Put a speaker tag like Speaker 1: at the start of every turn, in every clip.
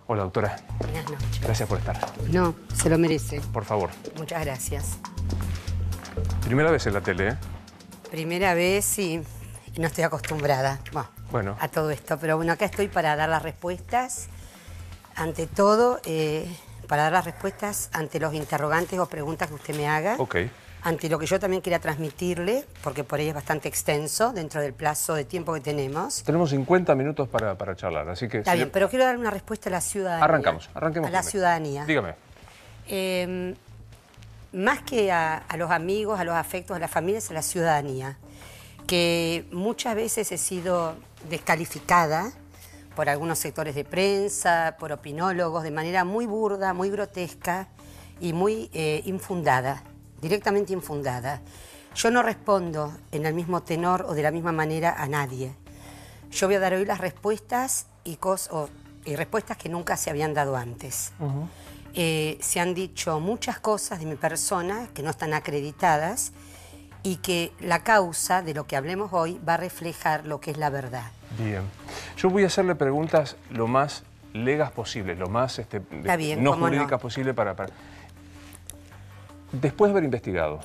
Speaker 1: Hola, doctora.
Speaker 2: Buenas noches.
Speaker 1: Gracias por estar.
Speaker 2: No, se lo merece.
Speaker 1: Por favor.
Speaker 2: Muchas gracias.
Speaker 1: Primera vez en la tele, ¿eh?
Speaker 2: Primera vez, sí. No estoy acostumbrada
Speaker 1: Bueno.
Speaker 2: a todo esto. Pero bueno, acá estoy para dar las respuestas. Ante todo, para dar las respuestas ante los interrogantes o preguntas que usted me haga.
Speaker 1: Ok.
Speaker 2: Ante lo que yo también quería transmitirle, porque por ahí es bastante extenso dentro del plazo de tiempo que tenemos.
Speaker 1: Tenemos 50 minutos para charlar, así que...
Speaker 2: Está bien, pero quiero dar una respuesta a la ciudadanía.
Speaker 1: Arranquemos
Speaker 2: A la
Speaker 1: primero.
Speaker 2: ciudadanía.
Speaker 1: Dígame.
Speaker 2: Más que a los amigos, a los afectos, a las familias, a la ciudadanía, que muchas veces he sido descalificada por algunos sectores de prensa, por opinólogos, de manera muy burda, muy grotesca y muy infundada, directamente infundada. Yo no respondo en el mismo tenor o de la misma manera a nadie. Yo voy a dar hoy las respuestas y respuestas que nunca se habían dado antes. Se han dicho muchas cosas de mi persona que no están acreditadas y que la causa de lo que hablemos hoy va a reflejar lo que es la verdad.
Speaker 1: Bien. Yo voy a hacerle preguntas lo más legas posible, lo más
Speaker 2: Está bien,
Speaker 1: no
Speaker 2: ¿cómo
Speaker 1: jurídicas
Speaker 2: no?
Speaker 1: posible para... Después de haber investigado,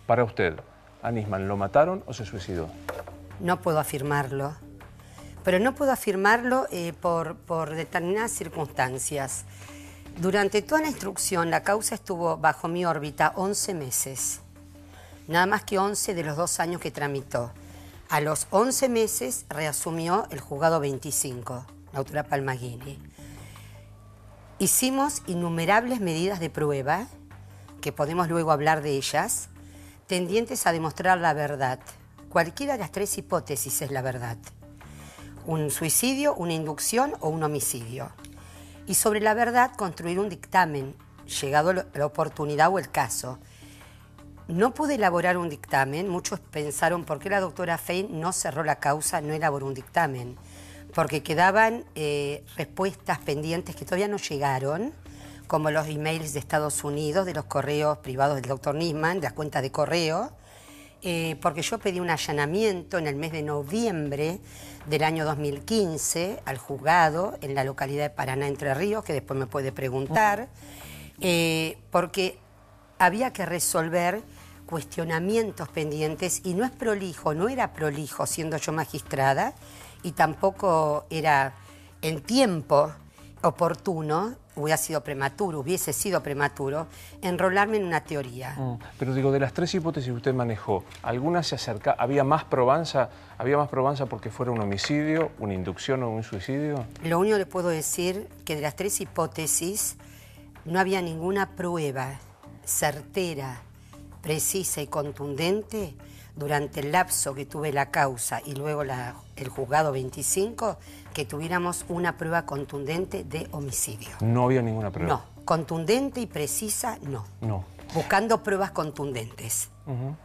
Speaker 1: para usted, ¿a Nisman lo mataron o se suicidó?
Speaker 2: No puedo afirmarlo, pero no puedo afirmarlo por determinadas circunstancias. Durante toda la instrucción, la causa estuvo bajo mi órbita 11 meses. Nada más que 11 de los 2 años que tramitó. A los 11 meses reasumió el juzgado 25, la autora Palmaguini. Hicimos innumerables medidas de prueba, que podemos luego hablar de ellas, tendientes a demostrar la verdad. Cualquiera de las 3 hipótesis es la verdad. Un suicidio, una inducción o un homicidio. Y sobre la verdad construir un dictamen, llegado la oportunidad o el caso. No pude elaborar un dictamen, muchos pensaron por qué la doctora Fein no cerró la causa, no elaboró un dictamen, porque quedaban respuestas pendientes que todavía no llegaron, como los emails de Estados Unidos, de los correos privados del doctor Nisman, de las cuentas de correo, porque yo pedí un allanamiento en el mes de noviembre del año 2015 al juzgado en la localidad de Paraná, Entre Ríos, que después me puede preguntar, porque había que resolver cuestionamientos pendientes y no es prolijo, no era prolijo siendo yo magistrada y tampoco era en tiempo oportuno, hubiese sido prematuro, enrolarme en una teoría.
Speaker 1: Pero digo, de las 3 hipótesis que usted manejó, ¿alguna se acerca? ¿Había más probanza porque fuera un homicidio, una inducción o un suicidio?
Speaker 2: Lo único que le puedo decir que de las 3 hipótesis no había ninguna prueba certera, precisa y contundente durante el lapso que tuve la causa y luego el juzgado 25, que tuviéramos una prueba contundente de homicidio.
Speaker 1: No había ninguna prueba.
Speaker 2: No, contundente y precisa, no.
Speaker 1: No.
Speaker 2: Buscando pruebas contundentes.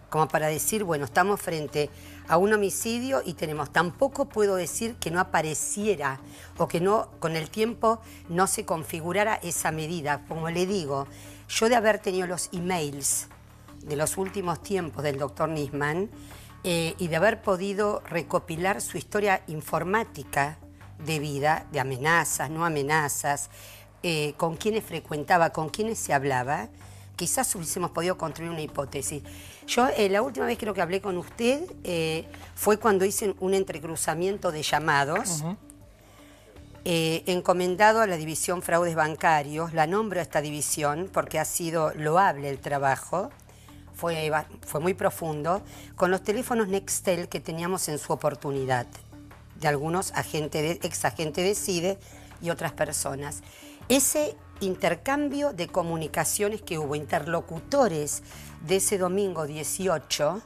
Speaker 2: Como para decir, bueno, estamos frente a un homicidio y tenemos. Tampoco puedo decir que no apareciera o que no, con el tiempo no se configurara esa medida. Como le digo, yo de haber tenido los emails de los últimos tiempos del doctor Nisman y de haber podido recopilar su historia informática de vida, de amenazas, no amenazas, con quienes frecuentaba, con quienes se hablaba, quizás hubiésemos podido construir una hipótesis. Yo la última vez creo que hablé con usted fue cuando hice un entrecruzamiento de llamados encomendado a la división fraudes bancarios. La nombro a esta división porque ha sido loable el trabajo. Fue muy profundo, con los teléfonos Nextel que teníamos en su oportunidad, de algunos ex agentes de CIDE y otras personas. Ese intercambio de comunicaciones que hubo, interlocutores de ese domingo 18,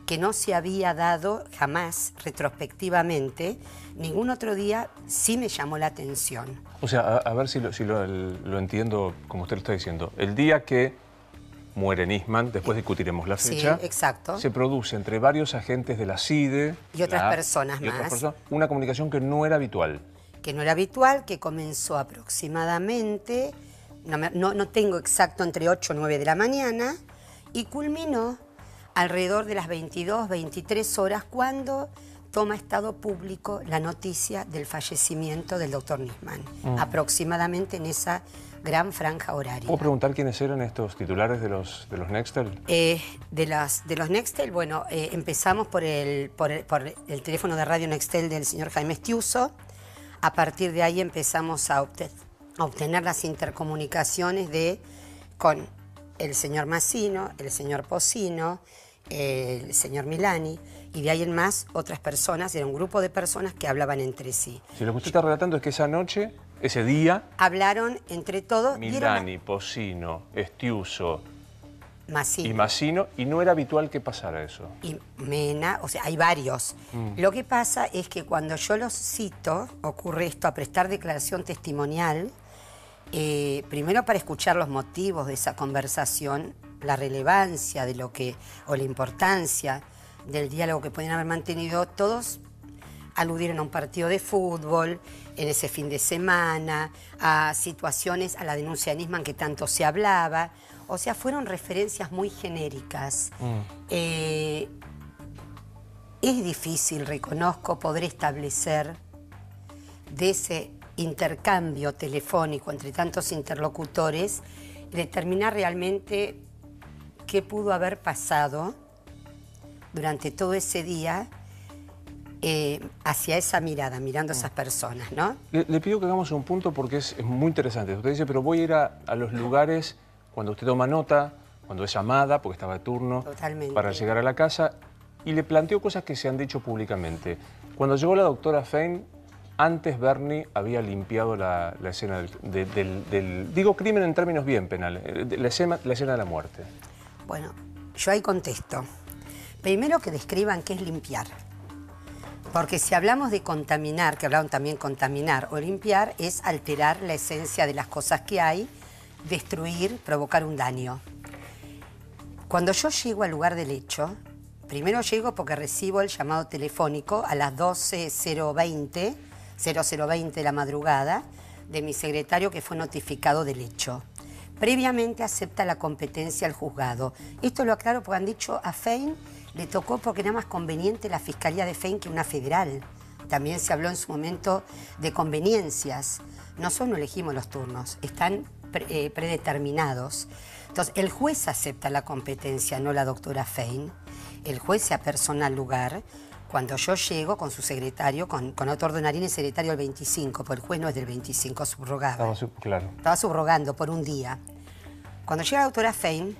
Speaker 2: que no se había dado jamás retrospectivamente, ningún otro día sí me llamó la atención.
Speaker 1: O sea, a ver si lo entiendo como usted lo está diciendo. El día que muere Nisman, después discutiremos la fecha.
Speaker 2: Sí, exacto.
Speaker 1: Se produce entre varios agentes de la CIDE
Speaker 2: y otras personas más.
Speaker 1: Una comunicación que no era habitual.
Speaker 2: Que no era habitual, que comenzó aproximadamente, no tengo exacto, entre 8 o 9 de la mañana, y culminó alrededor de las 22, 23 horas, cuando toma estado público la noticia del fallecimiento del doctor Nisman, aproximadamente en esa gran franja horaria.
Speaker 1: ¿Puedo preguntar quiénes eran estos titulares de los Nextel?
Speaker 2: De los Nextel, bueno, empezamos por el teléfono de radio Nextel del señor Jaime Estiuso. A partir de ahí empezamos a obtener las intercomunicaciones con el señor Massino, el señor Pocino, el señor Milani, y de ahí en más otras personas, era un grupo de personas que hablaban entre sí.
Speaker 1: Si lo que usted está relatando es que esa noche, ese día...
Speaker 2: Hablaron entre todos...
Speaker 1: Milani, Pocino, Estiuso...
Speaker 2: Massino.
Speaker 1: Y Massino, y no era habitual que pasara eso.
Speaker 2: Y Mena, o sea, hay varios. Lo que pasa es que cuando yo los cito, ocurre esto, a prestar declaración testimonial, primero para escuchar los motivos de esa conversación, la relevancia de lo que, o la importancia del diálogo que pueden haber mantenido, todos aludieron a un partido de fútbol en ese fin de semana, a situaciones, a la denuncia de Nisman que tanto se hablaba. O sea, fueron referencias muy genéricas. Es difícil, reconozco, poder establecer de ese intercambio telefónico entre tantos interlocutores, determinar realmente qué pudo haber pasado durante todo ese día hacia esa mirada, mirando a esas personas, ¿no?
Speaker 1: Le pido que hagamos un punto porque es muy interesante. Usted dice, pero voy a ir a los lugares cuando usted toma nota, cuando es llamada, porque estaba de turno,
Speaker 2: totalmente,
Speaker 1: para llegar a la casa, y le planteó cosas que se han dicho públicamente. Cuando llegó la doctora Fein, antes Bernie había limpiado la escena del... Digo crimen en términos bien penales, la escena de la muerte.
Speaker 2: Bueno, yo ahí contesto. Primero que describan qué es limpiar. Porque si hablamos de contaminar, que hablaron también contaminar o limpiar, es alterar la esencia de las cosas que hay, destruir, provocar un daño. Cuando yo llego al lugar del hecho, primero llego porque recibo el llamado telefónico a las 00:20 de la madrugada de mi secretario que fue notificado del hecho. Previamente acepta la competencia al juzgado. Esto lo aclaro porque han dicho a Fein le tocó porque era más conveniente la Fiscalía de Fein que una federal. También se habló en su momento de conveniencias. Nosotros no elegimos los turnos, están predeterminados. Entonces, el juez acepta la competencia, no la doctora Fein. El juez se apersona al lugar. Cuando yo llego con su secretario, con Otto Ordonarina, el secretario del 25, porque el juez no es del 25, subrogaba. Estaba subrogando por un día. Cuando llega la doctora Fein,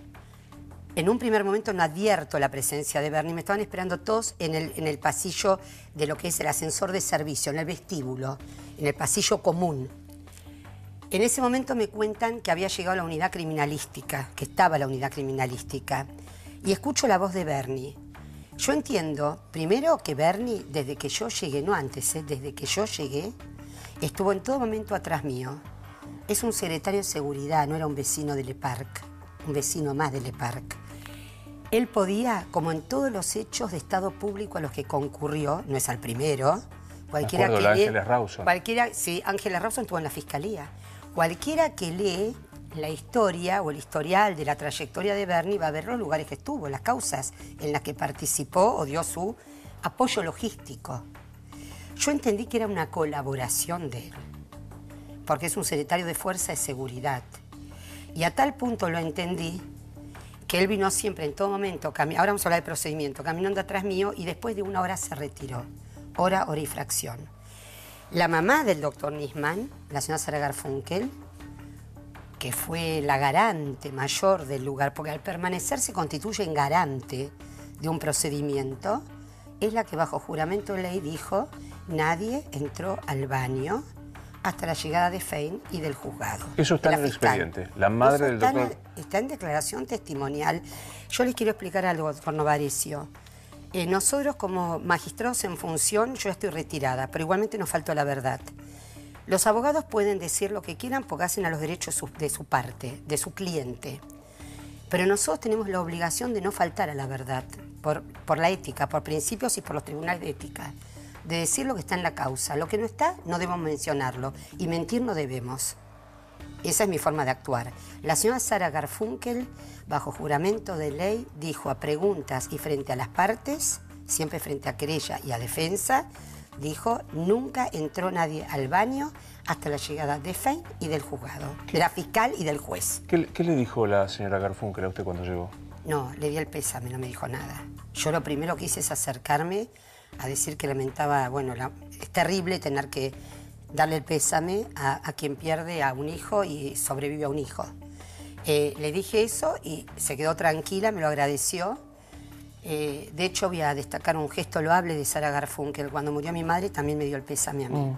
Speaker 2: en un primer momento no advierto la presencia de Bernie. Me estaban esperando todos en el pasillo de lo que es el ascensor de servicio, en el vestíbulo, en el pasillo común. En ese momento me cuentan que había llegado la unidad criminalística, que estaba la unidad criminalística, y escucho la voz de Bernie. Yo entiendo, primero, que Bernie, desde que yo llegué, no antes, desde que yo llegué, estuvo en todo momento atrás mío. Es un secretario de seguridad, no era un vecino de Le Parc, un vecino más de Le Parc. Él podía, como en todos los hechos de Estado público a los que concurrió, no es al primero, cualquiera que lee...
Speaker 1: Ángeles Rawson.
Speaker 2: Sí, Ángeles Rawson estuvo en la Fiscalía. Cualquiera que lee la historia o el historial de la trayectoria de Bernie va a ver los lugares que estuvo, las causas en las que participó o dio su apoyo logístico. Yo entendí que era una colaboración de él, porque es un secretario de Fuerza de Seguridad. Y a tal punto lo entendí que él vino siempre, en todo momento, ahora vamos a hablar del procedimiento, caminando atrás mío y después de una hora se retiró. Hora y fracción. La mamá del doctor Nisman, la señora Sara Garfunkel, que fue la garante mayor del lugar, porque al permanecer se constituye en garante de un procedimiento, es la que bajo juramento de ley dijo: nadie entró al baño hasta la llegada de Fein y del juzgado.
Speaker 1: Eso está en el expediente. La madre del doctor...
Speaker 2: Está en declaración testimonial. Yo les quiero explicar algo, doctor Novarecio. Nosotros como magistrados en función, yo estoy retirada, pero igualmente nos faltó la verdad. Los abogados pueden decir lo que quieran porque hacen a los derechos de su parte, de su cliente. Pero nosotros tenemos la obligación de no faltar a la verdad, por la ética, por principios y por los tribunales de ética. De decir lo que está en la causa. Lo que no está, no debemos mencionarlo. Y mentir no debemos. Esa es mi forma de actuar. La señora Sara Garfunkel, bajo juramento de ley, dijo a preguntas y frente a las partes siempre frente a querella y a defensa, dijo, nunca entró nadie al baño hasta la llegada de Fein y del juzgado, de la fiscal y del juez.
Speaker 1: ¿Qué le dijo la señora Garfunkel a usted cuando llegó?
Speaker 2: No, le di el pésame, no me dijo nada. Yo lo primero que hice es acercarme a decir que lamentaba, bueno, es terrible tener que darle el pésame a quien pierde a un hijo y sobrevive a un hijo. Le dije eso y se quedó tranquila, me lo agradeció. De hecho, voy a destacar un gesto loable de Sara Garfunkel. Cuando murió mi madre también me dio el pésame a mí.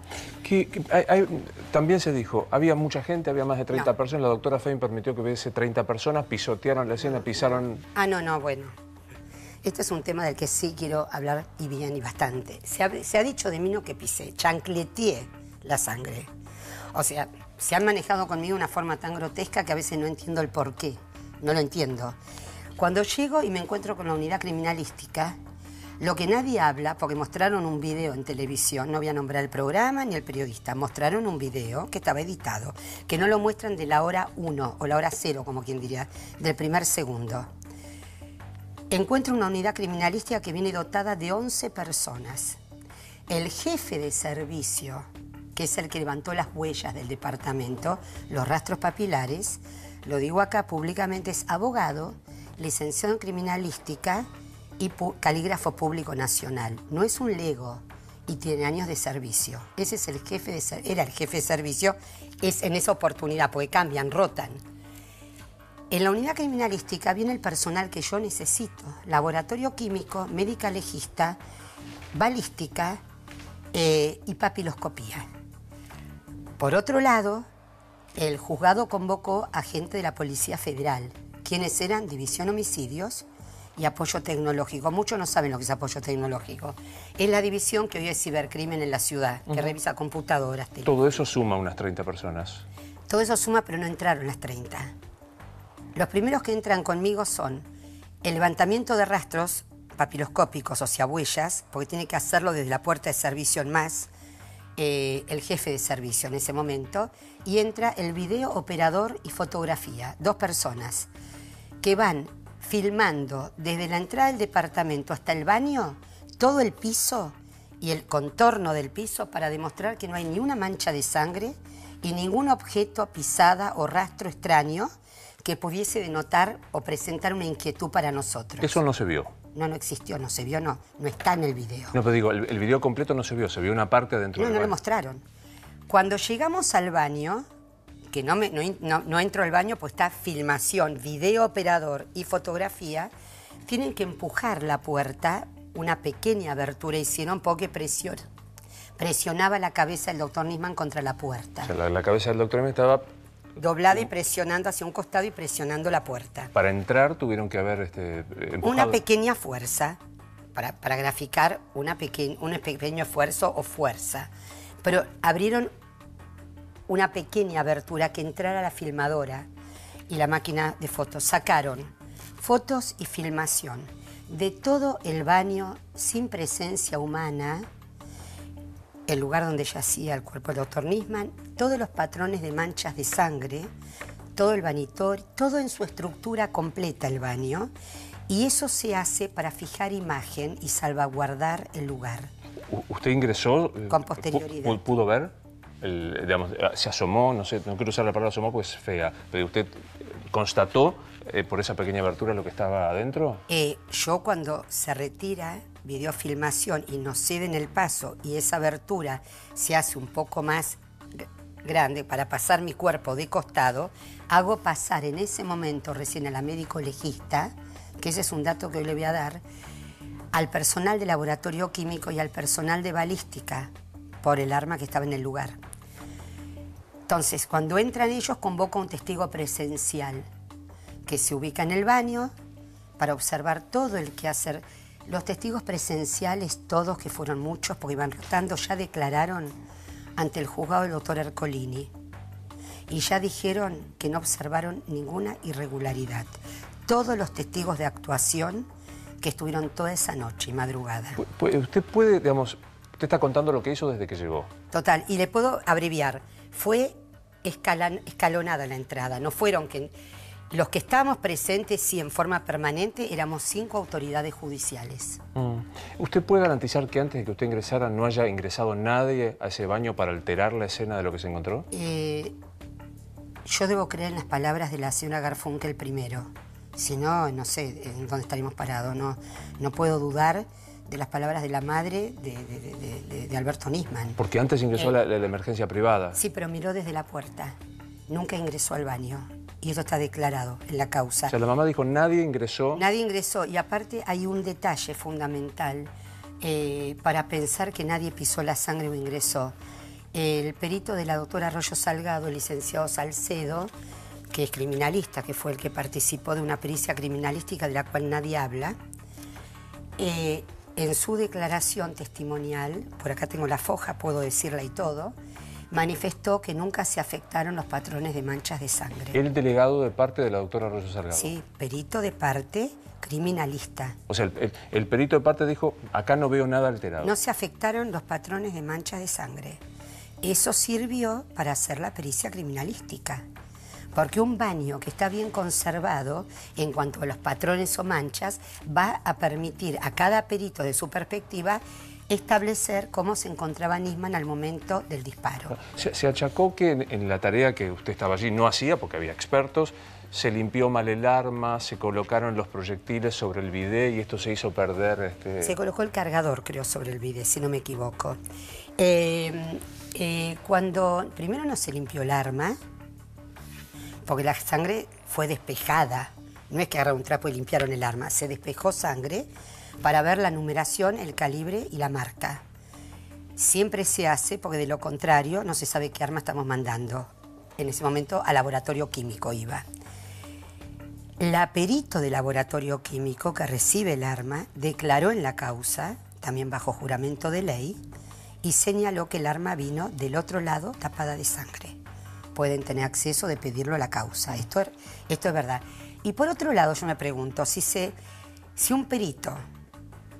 Speaker 1: También se dijo, había mucha gente, había más de 30 personas. La doctora Fein permitió que hubiese 30 personas, pisotearon la escena, pisaron...
Speaker 2: No, bueno. Este es un tema del que sí quiero hablar y bien y bastante. Se ha dicho de mí no que pisé, chancleteé la sangre. O sea, se han manejado conmigo de una forma tan grotesca que a veces no entiendo el porqué. No lo entiendo. Cuando llego y me encuentro con la unidad criminalística, lo que nadie habla, porque mostraron un video en televisión, no voy a nombrar el programa ni el periodista, mostraron un video que estaba editado, que no lo muestran de la hora 1 o la hora 0, como quien diría, del primer segundo. Encuentro una unidad criminalística que viene dotada de 11 personas. El jefe de servicio, que es el que levantó las huellas del departamento, los rastros papilares, lo digo acá públicamente, es abogado, licenciado en criminalística y calígrafo público nacional. No es un lego y tiene años de servicio. Ese es el jefe era el jefe de servicio en esa oportunidad, porque cambian, rotan. En la unidad criminalística viene el personal que yo necesito. Laboratorio químico, médica legista, balística y papiloscopía. Por otro lado, el juzgado convocó a gente de la Policía Federal, quienes eran División Homicidios y Apoyo Tecnológico. Muchos no saben lo que es apoyo tecnológico. Es la división que hoy es cibercrimen en la ciudad, que revisa computadoras, teléfonos.
Speaker 1: Todo eso suma unas 30 personas.
Speaker 2: Todo eso suma, pero no entraron las 30. Los primeros que entran conmigo son el levantamiento de rastros papiloscópicos, o sea, huellas, porque tiene que hacerlo desde la puerta de servicio en más, el jefe de servicio en ese momento, y entra el video operador y fotografía, 2 personas que van filmando desde la entrada del departamento hasta el baño todo el piso y el contorno del piso para demostrar que no hay ni una mancha de sangre y ningún objeto, pisada o rastro extraño que pudiese denotar o presentar una inquietud para nosotros.
Speaker 1: Eso no se vio.
Speaker 2: No existió, no se vio, no está en el video.
Speaker 1: No, pero digo, el video completo no se vio una parte dentro del baño.
Speaker 2: No lo mostraron. Cuando llegamos al baño, que no entro al baño, pues está filmación, video operador y fotografía, tienen que empujar la puerta, una pequeña abertura hicieron porque presionaba la cabeza del doctor Nisman contra la puerta.
Speaker 1: O sea, la cabeza del doctor Nisman estaba...
Speaker 2: doblada y presionando hacia un costado y presionando la puerta.
Speaker 1: Para entrar tuvieron que haber empujado.
Speaker 2: Una pequeña fuerza, para graficar un pequeño esfuerzo o fuerza. Pero abrieron una pequeña abertura que entrara la filmadora y la máquina de fotos. Sacaron fotos y filmación de todo el baño sin presencia humana, el lugar donde yacía el cuerpo del doctor Nisman, todos los patrones de manchas de sangre, todo el bañitorio, todo en su estructura completa el baño, y eso se hace para fijar imagen y salvaguardar el lugar.
Speaker 1: ¿Usted ingresó?
Speaker 2: Con posterioridad.
Speaker 1: ¿Pudo ver? Digamos, se asomó, no sé, no quiero usar la palabra asomó porque es fea, pero ¿usted constató por esa pequeña abertura lo que estaba adentro?
Speaker 2: Yo cuando se retira videofilmación y nos ceden el paso y esa abertura se hace un poco más grande para pasar mi cuerpo de costado, hago pasar en ese momento recién a la médico legista, que ese es un dato que hoy le voy a dar, al personal de laboratorio químico y al personal de balística por el arma que estaba en el lugar. Entonces, cuando entran ellos, convoco a un testigo presencial que se ubica en el baño para observar todo el quehacer. Los testigos presenciales, todos, que fueron muchos porque iban rotando, ya declararon ante el juzgado del doctor Ercolini y ya dijeron que no observaron ninguna irregularidad. Todos los testigos de actuación que estuvieron toda esa noche y madrugada.
Speaker 1: Usted puede, digamos, usted está contando lo que hizo desde que llegó.
Speaker 2: Total, y le puedo abreviar. Fue escalonada la entrada, no fueron que... Los que estábamos presentes, sí, en forma permanente, éramos 5 autoridades judiciales.
Speaker 1: ¿Usted puede garantizar que antes de que usted ingresara no haya ingresado nadie a ese baño para alterar la escena de lo que se encontró?
Speaker 2: Yo debo creer en las palabras de la señora Garfunkel primero. Si no, no sé en dónde estaríamos parados. No puedo dudar de las palabras de la madre de Alberto Nisman.
Speaker 1: Porque antes ingresó la emergencia privada.
Speaker 2: Sí, pero miró desde la puerta. Nunca ingresó al baño. Y esto está declarado en la causa.
Speaker 1: O sea, la mamá dijo, nadie ingresó.
Speaker 2: Nadie ingresó. Y aparte hay un detalle fundamental para pensar que nadie pisó la sangre o ingresó. El perito de la doctora Arroyo Salgado, el licenciado Salcedo, que es criminalista, que fue el que participó de una pericia criminalística de la cual nadie habla, en su declaración testimonial, por acá tengo la foja, puedo decirla y todo, manifestó que nunca se afectaron los patrones de manchas de sangre.
Speaker 1: ¿El delegado de parte de la doctora Arroyo Salgado?
Speaker 2: Sí, perito de parte criminalista.
Speaker 1: O sea, el perito de parte dijo, acá no veo nada alterado.
Speaker 2: No se afectaron los patrones de manchas de sangre. Eso sirvió para hacer la pericia criminalística. Porque un baño que está bien conservado en cuanto a los patrones o manchas va a permitir a cada perito de su perspectiva establecer cómo se encontraba Nisman al momento del disparo.
Speaker 1: Se achacó que en la tarea que usted estaba allí no hacía, porque había expertos, se limpió mal el arma, se colocaron los proyectiles sobre el bidé y esto se hizo perder...
Speaker 2: Se colocó el cargador, creo, sobre el bidé, si no me equivoco. Cuando primero no se limpió el arma, porque la sangre fue despejada. No es que agarraron un trapo y limpiaron el arma, se despejó sangre para ver la numeración, el calibre y la marca. Siempre se hace, porque de lo contrario no se sabe qué arma estamos mandando. En ese momento al laboratorio químico iba. La perito del laboratorio químico que recibe el arma declaró en la causa, también bajo juramento de ley, y señaló que el arma vino del otro lado tapada de sangre. Pueden tener acceso de pedirlo a la causa. Esto es verdad. Y por otro lado, yo me pregunto, si un perito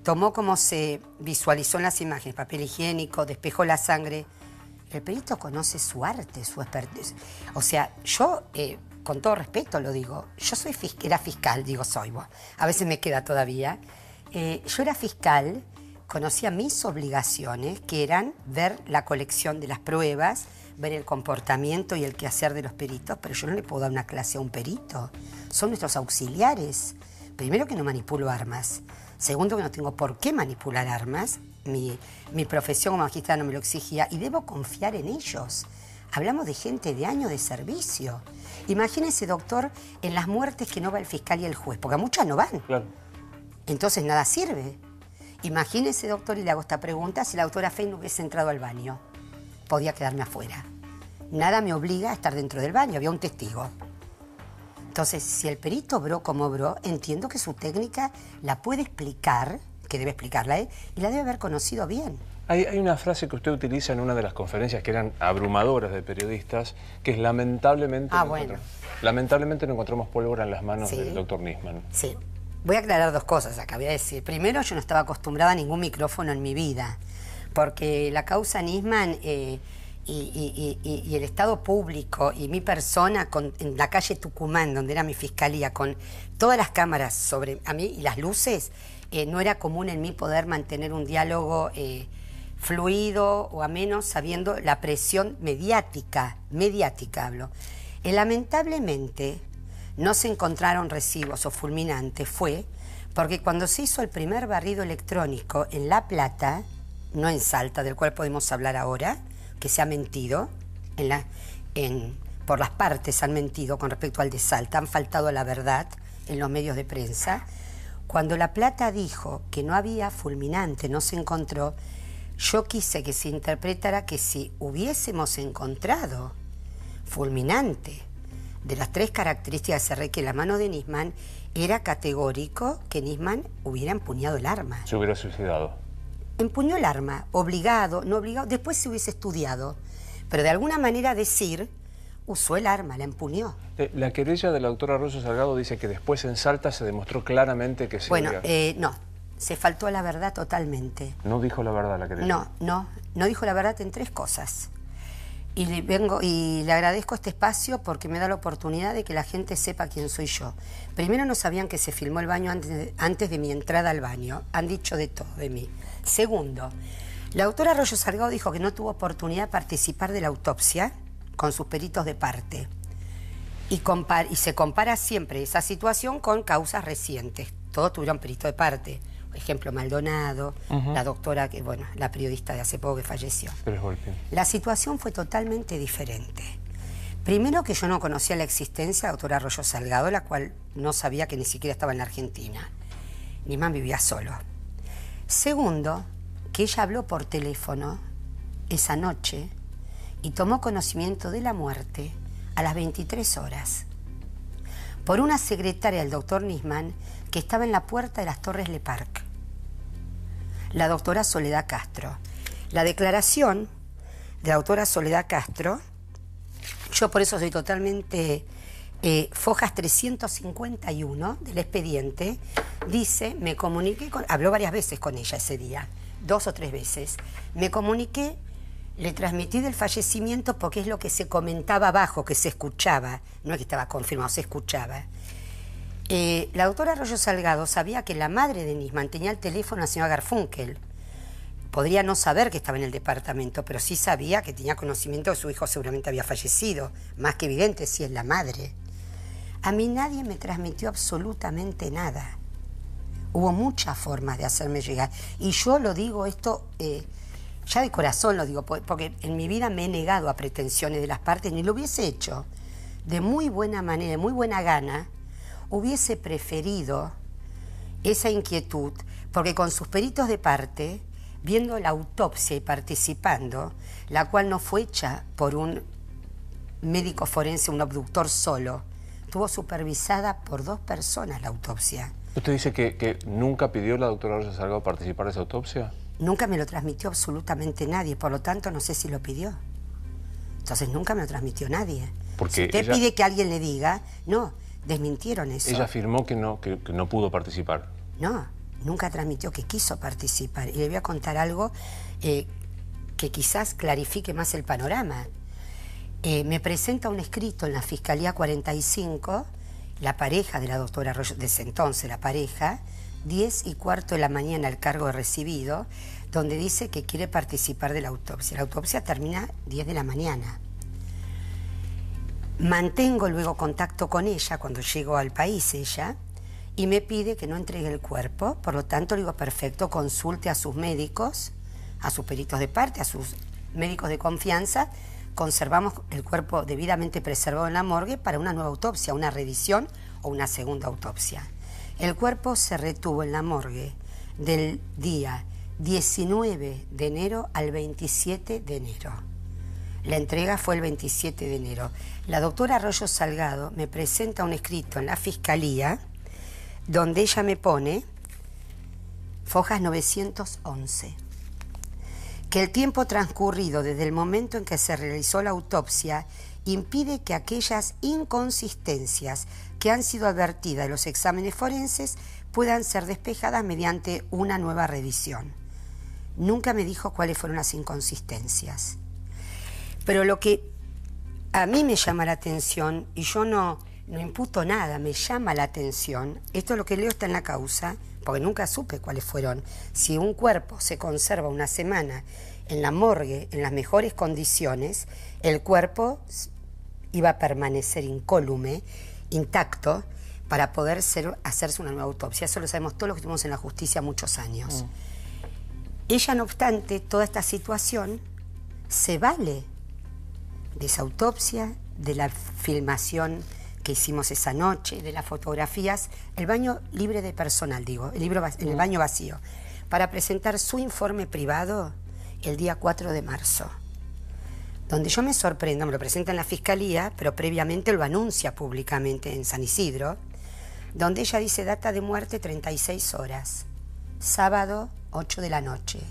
Speaker 2: tomó como se visualizó en las imágenes, papel higiénico, despejó la sangre, el perito conoce su arte, su expertise. O sea, yo, con todo respeto lo digo, yo era fiscal, digo soy, bueno, a veces me queda todavía. Yo era fiscal, conocía mis obligaciones, que eran ver la colección de las pruebas, ver el comportamiento y el quehacer de los peritos, pero yo no le puedo dar una clase a un perito. Son nuestros auxiliares. Primero, que no manipulo armas. Segundo, que no tengo por qué manipular armas. Mi profesión como magistrada no me lo exigía y debo confiar en ellos. Hablamos de gente de años de servicio. Imagínese, doctor, en las muertes que no va el fiscal y el juez, porque a muchas no van.
Speaker 1: Claro.
Speaker 2: Entonces nada sirve. Imagínese, doctor, y le hago esta pregunta, si la doctora Fein no hubiese entrado al baño. Podía quedarme afuera. Nada me obliga a estar dentro del baño, había un testigo. Entonces, si el perito obró como obró, entiendo que su técnica la puede explicar, que debe explicarla él, y la debe haber conocido bien.
Speaker 1: Hay una frase que usted utiliza en una de las conferencias que eran abrumadoras de periodistas, que es lamentablemente, lamentablemente no encontramos pólvora en las manos del doctor Nisman.
Speaker 2: Sí. Voy a aclarar dos cosas acá, voy a decir. Primero, yo no estaba acostumbrada a ningún micrófono en mi vida, porque la causa Nisman y el Estado público y mi persona en la calle Tucumán, donde era mi fiscalía, con todas las cámaras sobre a mí y las luces, no era común en mí poder mantener un diálogo fluido o ameno, sabiendo la presión mediática hablo. Lamentablemente no se encontraron residuos o fulminantes, fue porque cuando se hizo el primer barrido electrónico en La Plata, no en Salta, del cual podemos hablar ahora, que se ha mentido, por las partes han mentido con respecto al de Salta, han faltado a la verdad en los medios de prensa. Cuando La Plata dijo que no había fulminante, no se encontró, yo quise que se interpretara que si hubiésemos encontrado fulminante de las 3 características que se requiere la mano de Nisman, era categórico que Nisman hubiera empuñado el arma.
Speaker 1: Se hubiera suicidado.
Speaker 2: Empuñó el arma, obligado, no obligado, después se hubiese estudiado. Pero de alguna manera decir, usó el arma, la empuñó.
Speaker 1: La querella de la doctora Arroyo Salgado dice que después en Salta se demostró claramente que se
Speaker 2: no, se faltó a la verdad totalmente.
Speaker 1: ¿No dijo la verdad la querella?
Speaker 2: No dijo la verdad en 3 cosas. Y le agradezco este espacio porque me da la oportunidad de que la gente sepa quién soy yo. Primero, no sabían que se filmó el baño antes de mi entrada al baño. Han dicho de todo de mí. Segundo, la doctora Arroyo Salgado dijo que no tuvo oportunidad de participar de la autopsia con sus peritos de parte. Y se compara siempre esa situación con causas recientes. Todos tuvieron perito de parte. Por ejemplo, Maldonado, la doctora, la periodista de hace poco que falleció. La situación fue totalmente diferente. Primero, que yo no conocía la existencia de la doctora Arroyo Salgado, la cual no sabía que ni siquiera estaba en la Argentina. Nisman vivía solo. Segundo, que ella habló por teléfono esa noche y tomó conocimiento de la muerte a las 23 horas por una secretaria del doctor Nisman que estaba en la puerta de las Torres Le Parc, la doctora Soledad Castro. La declaración de la doctora Soledad Castro, yo por eso soy totalmente... Fojas 351 del expediente, dice, me comuniqué habló varias veces con ella ese día, 2 o 3 veces, me comuniqué, le transmití del fallecimiento porque es lo que se comentaba abajo, que se escuchaba, no es que estaba confirmado, se escuchaba. La doctora Arroyo Salgado sabía que la madre de Nisman tenía el teléfono a la señora Garfunkel. Podría no saber que estaba en el departamento, pero sí sabía que tenía conocimiento de que su hijo seguramente había fallecido, más que evidente si es la madre. A mí nadie me transmitió absolutamente nada. Hubo muchas formas de hacerme llegar. Y yo lo digo esto, ya de corazón lo digo, porque en mi vida me he negado a pretensiones de las partes, ni lo hubiese hecho. De muy buena manera, de muy buena gana, hubiese preferido esa inquietud, porque con sus peritos de parte, viendo la autopsia y participando, la cual no fue hecha por un médico forense, un abductor solo, estuvo supervisada por 2 personas la autopsia.
Speaker 1: ¿Usted dice que nunca pidió la doctora Arroyo Salgado participar de esa autopsia?
Speaker 2: Nunca me lo transmitió absolutamente nadie, por lo tanto no sé si lo pidió. Entonces nunca me lo transmitió nadie.
Speaker 1: Porque
Speaker 2: si usted pide que alguien le diga, no, desmintieron eso.
Speaker 1: Ella afirmó que no pudo participar.
Speaker 2: No, nunca transmitió que quiso participar. Y le voy a contar algo que quizás clarifique más el panorama. Me presenta un escrito en la Fiscalía 45, la pareja de la doctora Arroyo, de ese entonces la pareja, 10:15 de la mañana el cargo de recibido, donde dice que quiere participar de la autopsia. La autopsia termina 10 de la mañana. Mantengo luego contacto con ella cuando llego al país ella, y me pide que no entregue el cuerpo, por lo tanto le digo, perfecto, consulte a sus médicos, a sus peritos de parte, a sus médicos de confianza, conservamos el cuerpo debidamente preservado en la morgue para una nueva autopsia, una revisión o una segunda autopsia. El cuerpo se retuvo en la morgue del día 19 de enero al 27 de enero. La entrega fue el 27 de enero. La doctora Arroyo Salgado me presenta un escrito en la Fiscalía donde ella me pone, Fojas 911, que el tiempo transcurrido desde el momento en que se realizó la autopsia impide que aquellas inconsistencias que han sido advertidas en los exámenes forenses puedan ser despejadas mediante una nueva revisión. Nunca me dijo cuáles fueron las inconsistencias. Pero lo que a mí me llama la atención, y yo no imputo nada, me llama la atención, esto es lo que leo, está en la causa, porque nunca supe cuáles fueron. Si un cuerpo se conserva una semana en la morgue en las mejores condiciones, el cuerpo iba a permanecer incólume, intacto, para poder hacerse una nueva autopsia. Eso lo sabemos todos los que estuvimos en la justicia muchos años. Ella, no obstante, toda esta situación se vale de esa autopsia, de la filmación que hicimos esa noche, de las fotografías, el baño libre de personal, digo, el baño vacío, para presentar su informe privado el día 4 de marzo, donde yo me sorprendo, me lo presenta en la Fiscalía, pero previamente lo anuncia públicamente en San Isidro, donde ella dice data de muerte 36 horas, sábado 8 de la noche.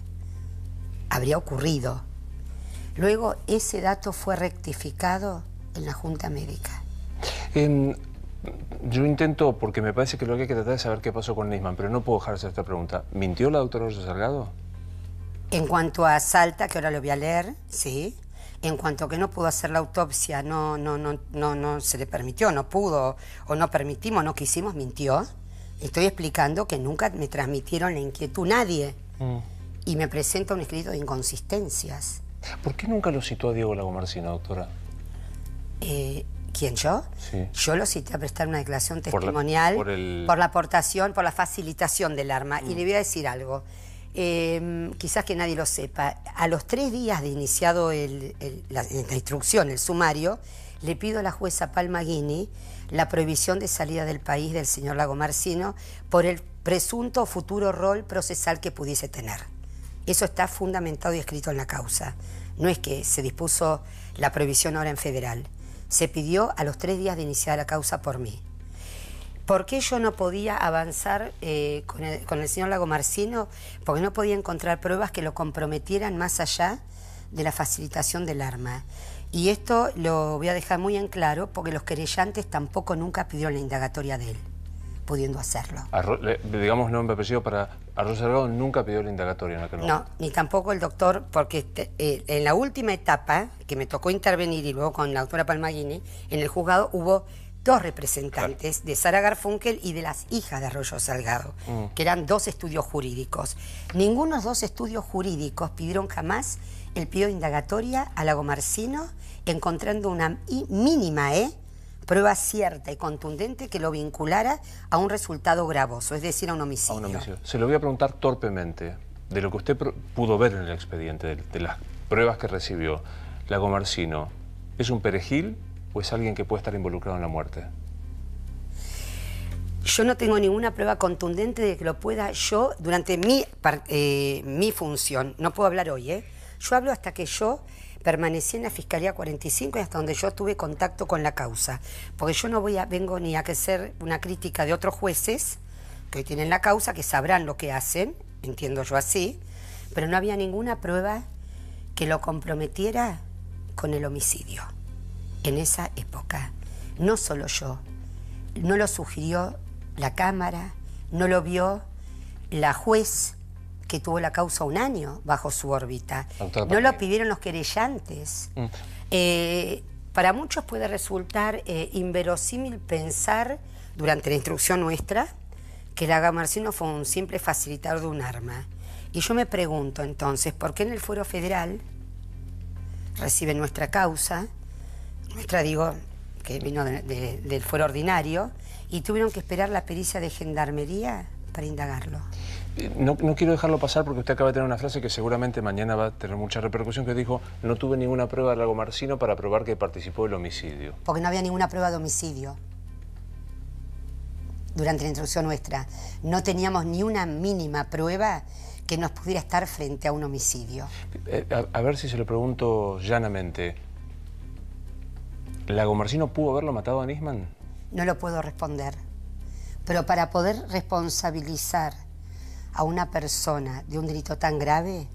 Speaker 2: Habría ocurrido. Luego ese dato fue rectificado en la Junta Médica.
Speaker 1: Yo intento, porque me parece que lo que hay que tratar es saber qué pasó con Nisman, pero no puedo dejar de hacer esta pregunta. ¿Mintió la doctora Arroyo Salgado?
Speaker 2: En cuanto a Salta, que ahora lo voy a leer, sí. En cuanto que no pudo hacer la autopsia, no se le permitió, no pudo, o no permitimos, no quisimos, mintió. Estoy explicando que nunca me transmitieron la inquietud nadie. Y me presenta un escrito de inconsistencias.
Speaker 1: ¿Por qué nunca lo citó a Diego Lagomarsino, doctora?
Speaker 2: ¿Quién, yo?
Speaker 1: Sí.
Speaker 2: Yo lo cité a prestar una declaración testimonial por la aportación, por la facilitación del arma. Y le voy a decir algo. Quizás que nadie lo sepa. A los 3 días de iniciado la instrucción, el sumario, le pido a la jueza Palma Guini la prohibición de salida del país del señor Lagomarsino por el presunto futuro rol procesal que pudiese tener. Eso está fundamentado y escrito en la causa. No es que se dispuso la prohibición ahora en federal. Se pidió a los 3 días de iniciar la causa por mí. ¿Por qué yo no podía avanzar con el señor Lagomarsino? Porque no podía encontrar pruebas que lo comprometieran más allá de la facilitación del arma. Y esto lo voy a dejar muy en claro porque los querellantes tampoco nunca pidieron la indagatoria de él, pudiendo hacerlo.
Speaker 1: Digamos nombre apellido para Arroyo Salgado, nunca pidió la indagatoria en aquel momento.
Speaker 2: No, ni tampoco el doctor, porque en la última etapa, que me tocó intervenir y luego con la doctora Palma Guini, en el juzgado hubo 2 representantes, de Sara Garfunkel y de las hijas de Arroyo Salgado, que eran 2 estudios jurídicos. Ninguno de los 2 estudios jurídicos pidieron jamás el pedido de indagatoria a Lagomarsino, encontrando una mínima prueba cierta y contundente que lo vinculara a un resultado gravoso, es decir, a un homicidio.
Speaker 1: A un homicidio. Se lo voy a preguntar torpemente, de lo que usted pudo ver en el expediente, de las pruebas que recibió. ¿Lagomarsino es un perejil o es alguien que puede estar involucrado en la muerte?
Speaker 2: Yo no tengo ninguna prueba contundente de que lo pueda yo, durante mi función, no puedo hablar hoy, yo hablo hasta que yo permanecí en la Fiscalía 45 y hasta donde yo tuve contacto con la causa. Porque yo no vengo ni a hacer una crítica de otros jueces que hoy tienen la causa, que sabrán lo que hacen, entiendo yo así, pero no había ninguna prueba que lo comprometiera con el homicidio en esa época. No solo yo, no lo sugirió la Cámara, no lo vio la juez que tuvo la causa 1 año bajo su órbita. No lo pidieron los querellantes. Para muchos puede resultar inverosímil pensar, durante la instrucción nuestra, que Lagomarsino fue un simple facilitador de un arma. Y yo me pregunto entonces, ¿por qué en el fuero federal reciben nuestra causa, que vino del fuero ordinario, y tuvieron que esperar la pericia de gendarmería para indagarlo?
Speaker 1: No quiero dejarlo pasar porque usted acaba de tener una frase que seguramente mañana va a tener mucha repercusión, que dijo: no tuve ninguna prueba de Lagomarsino para probar que participó del homicidio.
Speaker 2: Porque no había ninguna prueba de homicidio. Durante la instrucción nuestra no teníamos ni una mínima prueba que nos pudiera estar frente a un homicidio.
Speaker 1: A ver si se lo pregunto llanamente. ¿Lagomarsino pudo haberlo matado a Nisman?
Speaker 2: No lo puedo responder. Pero para poder responsabilizar a una persona de un delito tan grave,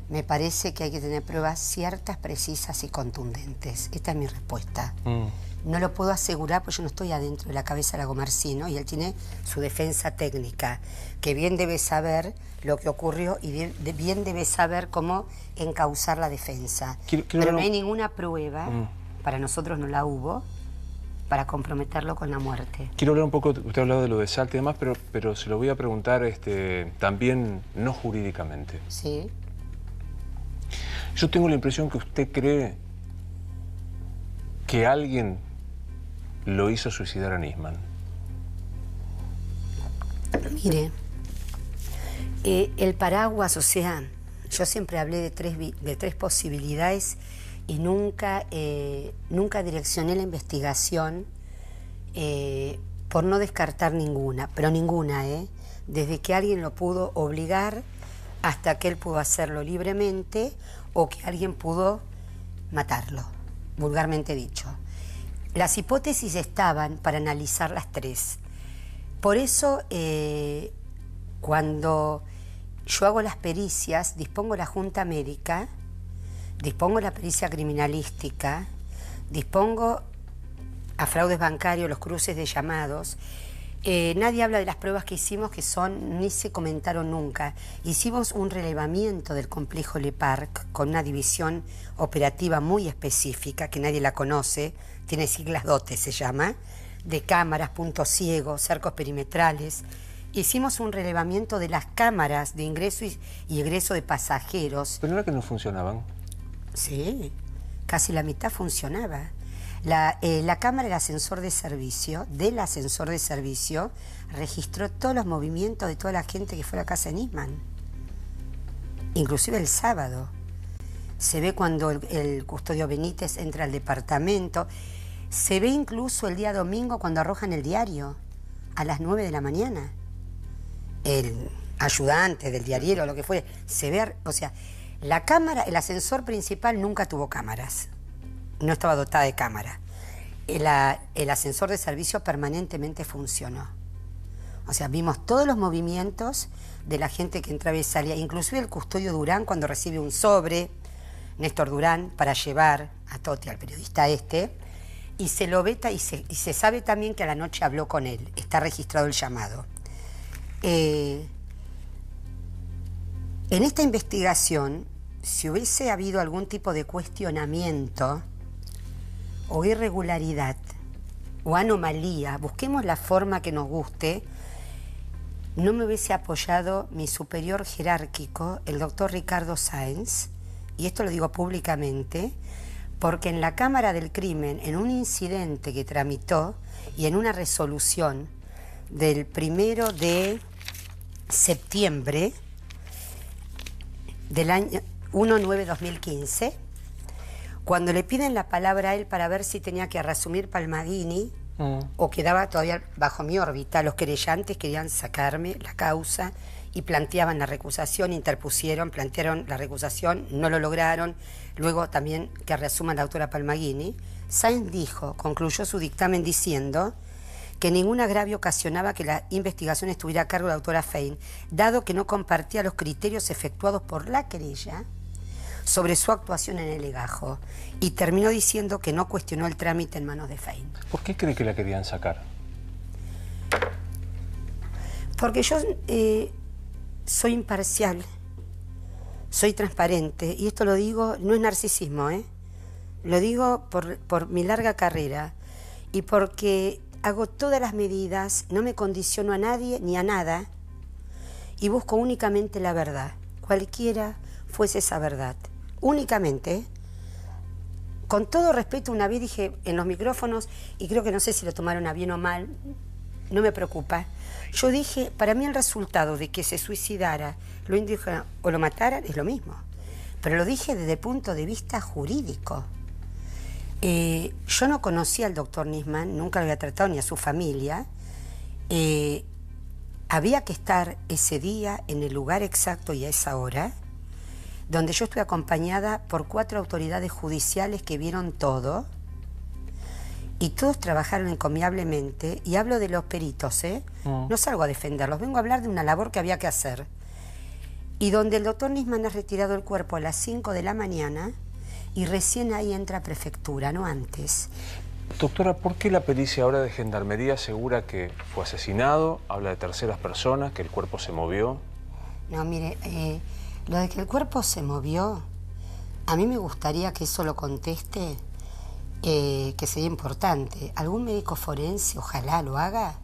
Speaker 2: me parece que hay que tener pruebas ciertas, precisas y contundentes. Esta es mi respuesta. No lo puedo asegurar porque yo no estoy adentro de la cabeza de Lagomarsino y él tiene su defensa técnica, que bien debe saber lo que ocurrió y bien debe saber cómo encauzar la defensa. Pero no hay ninguna prueba, para nosotros no la hubo, para comprometerlo con la muerte.
Speaker 1: Quiero hablar un poco, usted ha hablado de lo de Salta y demás, pero se lo voy a preguntar también no jurídicamente.
Speaker 2: Sí.
Speaker 1: Yo tengo la impresión que usted cree que alguien lo hizo suicidar a Nisman.
Speaker 2: Mire, el paraguas, o sea, yo siempre hablé de tres posibilidades y nunca direccioné la investigación por no descartar ninguna, pero ninguna, desde que alguien lo pudo obligar hasta que él pudo hacerlo libremente o que alguien pudo matarlo, vulgarmente dicho. Las hipótesis estaban para analizar las 3. Por eso, cuando yo hago las pericias, dispongo la junta médica, dispongo la pericia criminalística, dispongo a fraudes bancarios, los cruces de llamados, Nadie habla de las pruebas que hicimos, que ni se comentaron nunca. Hicimos un relevamiento del complejo Le Parc con una división operativa muy específica, que nadie la conoce, tiene siglas DOTE se llama, de cámaras, puntos ciegos, cercos perimetrales. Hicimos un relevamiento de las cámaras de ingreso y egreso de pasajeros.
Speaker 1: ¿Pero no era que no funcionaban?
Speaker 2: Sí, casi la mitad funcionaba. La cámara del ascensor de servicio, registró todos los movimientos de toda la gente que fue a la casa de Nisman. Inclusive el sábado. Se ve cuando el custodio Benítez entra al departamento. Se ve incluso el día domingo cuando arrojan el diario, a las 9 de la mañana. El ayudante del diariero, lo que fue, se ve, o sea, la cámara, el ascensor principal nunca tuvo cámaras. No estaba dotada de cámara. El ascensor de servicio permanentemente funcionó. O sea, vimos todos los movimientos de la gente que entraba y salía, inclusive el custodio Durán cuando recibe un sobre, Néstor Durán, para llevar a Totti, al periodista y se lo veta y se sabe también que a la noche habló con él, está registrado el llamado. En esta investigación, si hubiese habido algún tipo de cuestionamiento o irregularidad o anomalía, busquemos la forma que nos guste, no me hubiese apoyado mi superior jerárquico, el doctor Ricardo Sáenz, y esto lo digo públicamente, porque en la Cámara del Crimen, en un incidente que tramitó y en una resolución del 1 de septiembre del año 1/9/2015, cuando le piden la palabra a él para ver si tenía que reasumir Palmagini o quedaba todavía bajo mi órbita, los querellantes querían sacarme la causa y planteaban la recusación, plantearon la recusación, no lo lograron, luego también que reasuma la doctora Palmagini. Sáenz concluyó su dictamen diciendo que ningún agravio ocasionaba que la investigación estuviera a cargo de la doctora Fein, dado que no compartía los criterios efectuados por la querella sobre su actuación en el legajo, y terminó diciendo que no cuestionó el trámite en manos de Fein.
Speaker 1: ¿Por qué cree que la querían sacar?
Speaker 2: Porque yo soy imparcial, soy transparente, y esto lo digo, no es narcisismo, lo digo por mi larga carrera y porque hago todas las medidas, no me condiciono a nadie ni a nada y busco únicamente la verdad, cualquiera fuese esa verdad, únicamente. Con todo respeto, una vez dije en los micrófonos, y creo que no sé si lo tomaron a bien o mal, no me preocupa, yo dije, para mí el resultado de que se suicidara, lo indígena o lo mataran es lo mismo, pero lo dije desde el punto de vista jurídico. Yo no conocía al doctor Nisman, nunca lo había tratado ni a su familia. Había que estar ese día en el lugar exacto y a esa hora, donde yo estuve acompañada por 4 autoridades judiciales que vieron todo, y todos trabajaron encomiablemente, y hablo de los peritos, no salgo a defenderlos, vengo a hablar de una labor que había que hacer, y donde el doctor Nisman ha retirado el cuerpo a las 5 de la mañana, y recién ahí entra a prefectura, no antes.
Speaker 1: Doctora, ¿por qué la pericia ahora de Gendarmería asegura que fue asesinado? Habla de terceras personas, que el cuerpo se movió.
Speaker 2: No, mire, lo de que el cuerpo se movió, a mí me gustaría que eso lo conteste, que sería importante. Algún médico forense, ojalá lo haga,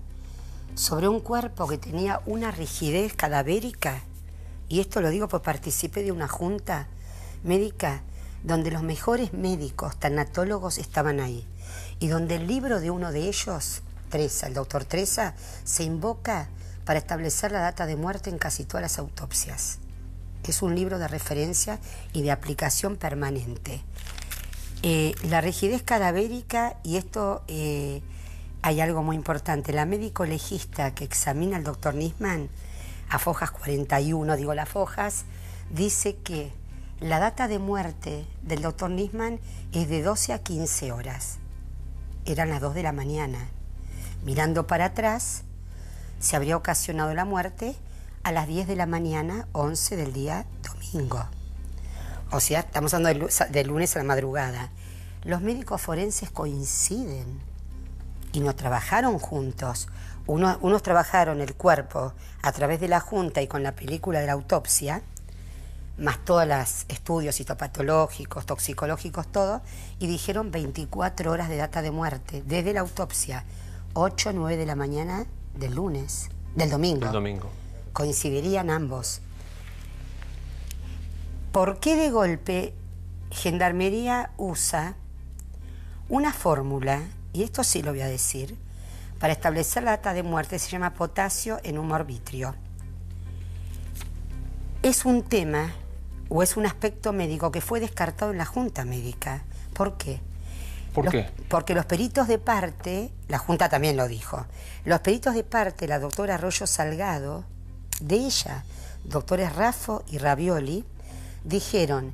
Speaker 2: sobre un cuerpo que tenía una rigidez cadavérica. Y esto lo digo porque participé de una junta médica donde los mejores médicos, tanatólogos, estaban ahí. Y donde el libro de uno de ellos, Tresa, el doctor Tresa, se invoca para establecer la data de muerte en casi todas las autopsias. Es un libro de referencia y de aplicación permanente. La rigidez cadavérica, y esto hay algo muy importante, la médico legista que examina al doctor Nisman, a Fojas 41, digo las Fojas, dice que la data de muerte del doctor Nisman es de 12 a 15 horas. Eran las 2 de la mañana. Mirando para atrás, se habría ocasionado la muerte a las 10 de la mañana, 11 del día domingo. O sea, estamos hablando de lunes a la madrugada. Los médicos forenses coinciden y no trabajaron juntos. Unos trabajaron el cuerpo a través de la junta y con la película de la autopsia, más todos los estudios citopatológicos, toxicológicos, todo, y dijeron 24 horas de data de muerte, desde la autopsia, 8 o 9 de la mañana del lunes, del domingo.
Speaker 1: El domingo.
Speaker 2: Coincidirían ambos. ¿Por qué de golpe Gendarmería usa una fórmula, y esto sí lo voy a decir, para establecer la data de muerte? Se llama potasio en humor vitrio. Es un tema o es un aspecto médico que fue descartado en la Junta Médica. ¿Por qué?
Speaker 1: ¿Por qué?
Speaker 2: Porque los peritos de parte, la Junta también lo dijo, los peritos de parte, la doctora Arroyo Salgado, de ella, doctores Raffo y Ravioli, dijeron,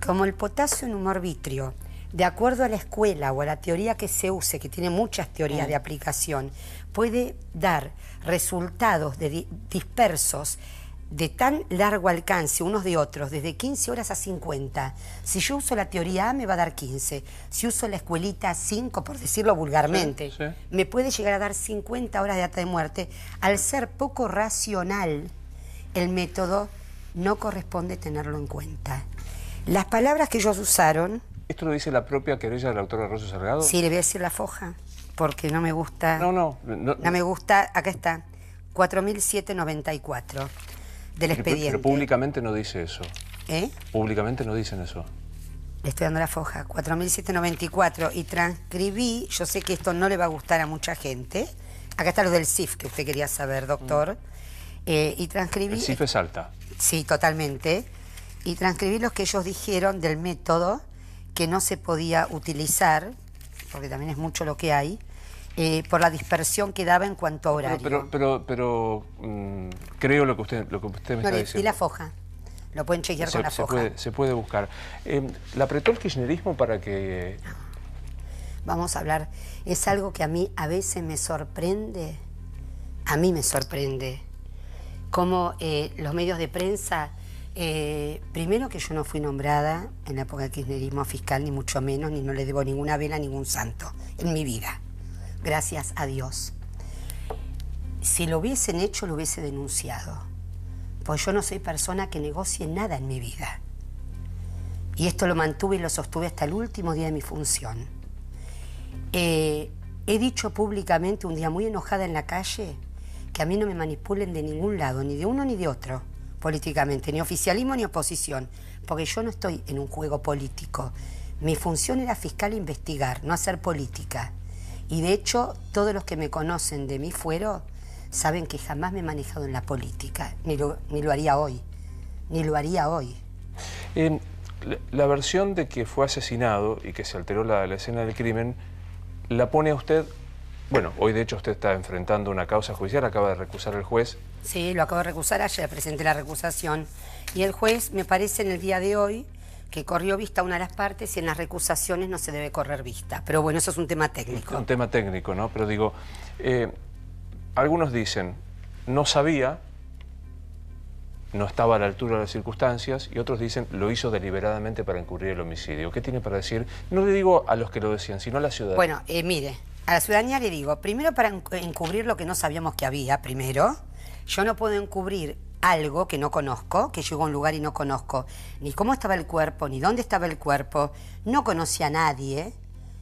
Speaker 2: como el potasio en humor vitrio, de acuerdo a la escuela o a la teoría que se use, que tiene muchas teorías de aplicación, puede dar resultados dispersos de tan largo alcance unos de otros, desde 15 horas a 50. Si yo uso la teoría A, me va a dar 15. Si uso la escuelita 5, por decirlo vulgarmente,
Speaker 1: sí.
Speaker 2: me puede llegar a dar 50 horas de data de muerte. Al ser poco racional, el método no corresponde tenerlo en cuenta. Las palabras que ellos usaron...
Speaker 1: ¿Esto lo dice la propia querella de la doctora Arroyo Salgado?
Speaker 2: Sí, le voy a decir la foja, porque no me gusta... No me gusta, acá está, 4.794 del expediente.
Speaker 1: Pero públicamente no dice eso.
Speaker 2: ¿Eh?
Speaker 1: Públicamente no dicen eso.
Speaker 2: Le estoy dando la foja, 4.794, y transcribí, yo sé que esto no le va a gustar a mucha gente, acá está lo del CIF que usted quería saber, doctor, y transcribí...
Speaker 1: El CIF es alta.
Speaker 2: Sí, totalmente, y transcribí lo que ellos dijeron del método que no se podía utilizar, porque también es mucho lo que hay, por la dispersión que daba en cuanto a horario.
Speaker 1: Pero creo lo que usted me está diciendo.
Speaker 2: Y la foja. Lo pueden chequear con la foja.
Speaker 1: Se puede buscar. ¿La apretó el kirchnerismo para que...?
Speaker 2: Vamos a hablar. Es algo que a mí a veces me sorprende. A mí me sorprende. Cómo los medios de prensa... primero que yo no fui nombrada en la época del kirchnerismo fiscal, ni mucho menos, ni no le debo ninguna vela a ningún santo en mi vida. Gracias a Dios. Si lo hubiesen hecho, lo hubiese denunciado. Pues yo no soy persona que negocie nada en mi vida. Y esto lo mantuve y lo sostuve hasta el último día de mi función. He dicho públicamente un día muy enojada en la calle que a mí no me manipulen de ningún lado, ni de uno ni de otro, políticamente, ni oficialismo ni oposición, porque yo no estoy en un juego político. Mi función era fiscal e investigar, no hacer política. Y de hecho, todos los que me conocen de mi fuero saben que jamás me he manejado en la política, ni lo haría hoy, ni lo haría hoy.
Speaker 1: La versión de que fue asesinado y que se alteró la escena del crimen, la pone a usted... Bueno, hoy de hecho usted está enfrentando una causa judicial, acaba de recusar el juez.
Speaker 2: Sí, lo acabo de recusar, ayer presenté la recusación. Y el juez, me parece en el día de hoy, que corrió vista a una de las partes y en las recusaciones no se debe correr vista. Pero bueno, eso es un tema técnico.
Speaker 1: Un tema técnico, ¿no? Pero digo, algunos dicen, no sabía, no estaba a la altura de las circunstancias, y otros dicen, lo hizo deliberadamente para encubrir el homicidio. ¿Qué tiene para decir? No le digo a los que lo decían, sino a la ciudadanía.
Speaker 2: Bueno, mire, a la ciudadanía le digo, primero para encubrir lo que no sabíamos que había, primero. Yo no puedo encubrir algo que no conozco, que llego a un lugar y no conozco ni cómo estaba el cuerpo, ni dónde estaba el cuerpo. No conocía a nadie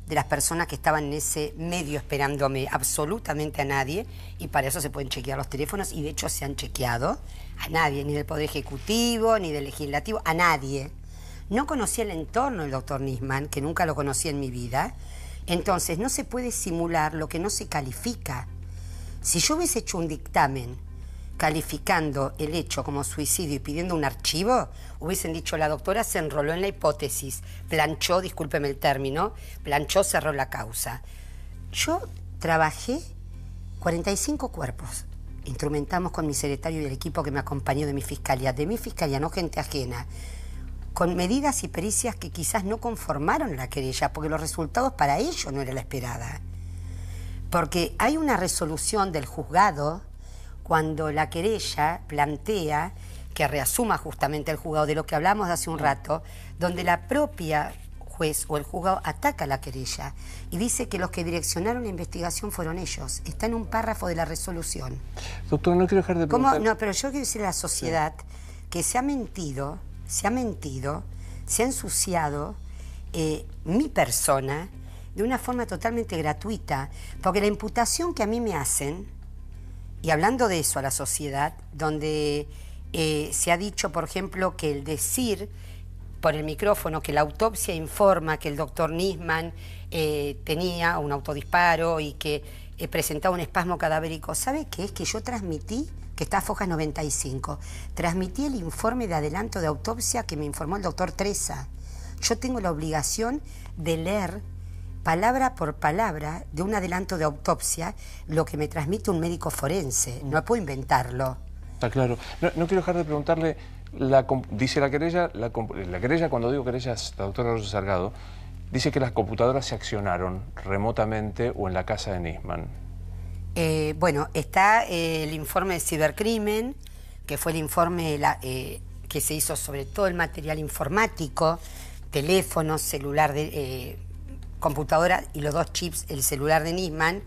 Speaker 2: de las personas que estaban en ese medio esperándome, absolutamente a nadie, y para eso se pueden chequear los teléfonos, y de hecho se han chequeado. A nadie, ni del Poder Ejecutivo, ni del Legislativo, a nadie. No conocía el entorno del doctor Nisman, que nunca lo conocí en mi vida. Entonces, no se puede simular lo que no se califica. Si yo hubiese hecho un dictamen calificando el hecho como suicidio y pidiendo un archivo, hubiesen dicho, la doctora se enroló en la hipótesis, planchó, discúlpeme el término, planchó, cerró la causa. Yo trabajé 45 cuerpos, instrumentamos con mi secretario y el equipo que me acompañó de mi fiscalía, no gente ajena, con medidas y pericias que quizás no conformaron la querella, porque los resultados para ellos no era la esperada. Porque hay una resolución del juzgado cuando la querella plantea que reasuma justamente el juzgado de lo que hablamos de hace un rato, donde la propia juez o el juzgado ataca la querella y dice que los que direccionaron la investigación fueron ellos. Está en un párrafo de la resolución.
Speaker 1: Doctor, no quiero dejar de preguntar...
Speaker 2: No, pero yo quiero decirle a la sociedad que se ha mentido, se ha ensuciado mi persona de una forma totalmente gratuita, porque la imputación que a mí me hacen, y hablando de eso a la sociedad, donde se ha dicho, por ejemplo, que el decir por el micrófono que la autopsia informa que el doctor Nisman tenía un autodisparo y que presentaba un espasmo cadavérico, ¿sabe qué es? Que yo transmití, que está a Fojas 95, transmití el informe de adelanto de autopsia que me informó el doctor Treza. Yo tengo la obligación de leer palabra por palabra de un adelanto de autopsia lo que me transmite un médico forense. No puedo inventarlo.
Speaker 1: Está claro. No quiero dejar de preguntarle, dice la querella, la querella, cuando digo querella, la doctora Rosa Salgado, dice que las computadoras se accionaron remotamente o en la casa de Nisman.
Speaker 2: Bueno, está el informe de cibercrimen, que fue el informe que se hizo sobre todo el material informático, teléfono, celular, computadora y los 2 chips, el celular de Nisman,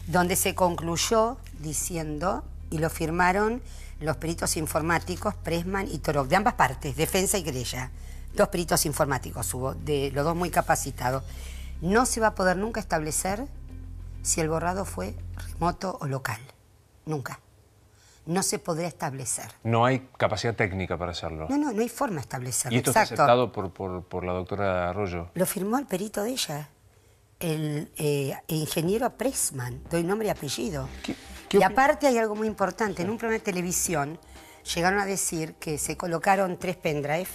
Speaker 2: donde se concluyó diciendo, y lo firmaron los peritos informáticos, Pressman y Torok, de ambas partes, defensa y querella. 2 peritos informáticos hubo, de los 2 muy capacitados. No se va a poder nunca establecer si el borrado fue remoto o local. Nunca. No se podrá establecer.
Speaker 1: No hay capacidad técnica para hacerlo.
Speaker 2: No hay forma de establecerlo.
Speaker 1: ¿Y esto está aceptado por la doctora Arroyo?
Speaker 2: Lo firmó el perito de ella, el ingeniero Pressman, doy nombre y apellido. Y aparte hay algo muy importante, en un programa de televisión llegaron a decir que se colocaron 3 pendrive,